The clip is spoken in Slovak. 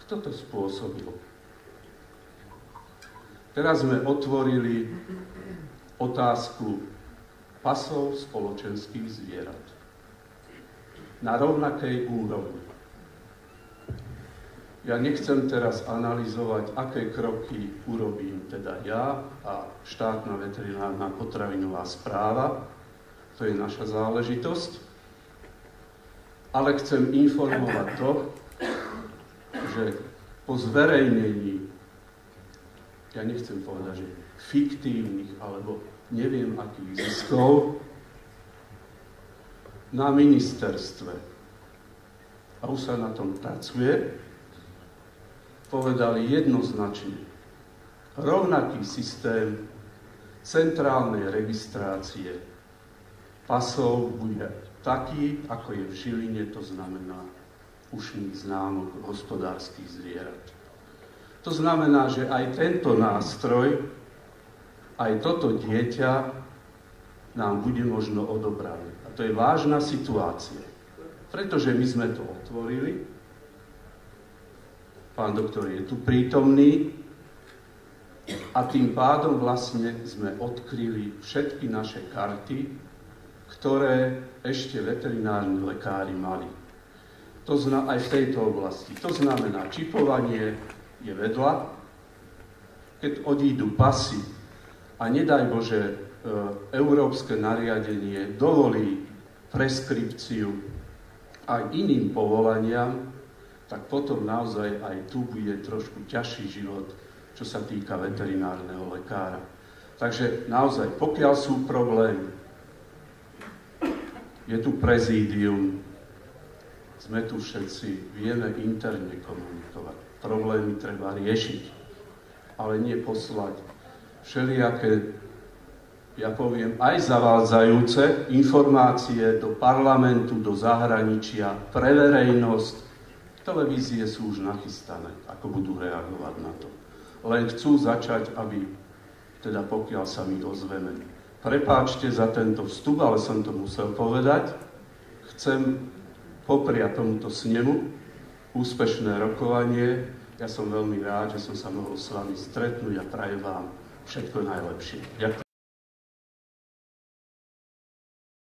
Kto to spôsobil? Teraz sme otvorili otázku pasov spoločenských zvierat na rovnakej úrovni. Ja nechcem teraz analyzovať, aké kroky urobím teda ja a štátna veterinárna potravinová správa, to je naša záležitosť, ale chcem informovať to, že po zverejnení, ja nechcem povedať, že fiktívnych alebo neviem akých ziskov, na ministerstve, a už sa na tom pracuje, povedali jednoznačne, rovnaký systém centrálnej registrácie pasov bude taký, ako je v Žiline, to znamená ušných známok hospodárskych zvierat. To znamená, že aj tento nástroj, aj toto dieťa nám bude možno odobrané. A to je vážna situácia, pretože my sme to otvorili, pán doktor je tu prítomný a tým pádom vlastne sme odkryli všetky naše karty, ktoré ešte veterinárni lekári mali. To aj v tejto oblasti. To znamená, čipovanie je vedľa. Keď odídu pasy a nedaj Bože, európske nariadenie dovolí preskripciu aj iným povolaniam, tak potom naozaj aj tu bude trošku ťažší život, čo sa týka veterinárneho lekára. Takže naozaj, pokiaľ sú problémy, je tu prezídium, sme tu všetci, vieme interne komunikovať. Problémy treba riešiť, ale nie poslať všelijaké, ja poviem, aj zavádzajúce informácie do parlamentu, do zahraničia, pre verejnosť. Televízie sú už nachystané, ako budú reagovať na to. Len chcú začať, aby, teda pokiaľ sa my ozveme. Prepáčte za tento vstup, ale som to musel povedať. Chcem popriať tomuto snemu úspešné rokovanie. Ja som veľmi rád, že som sa mohol s vami stretnúť a prajem vám všetko najlepšie. Ďakujem.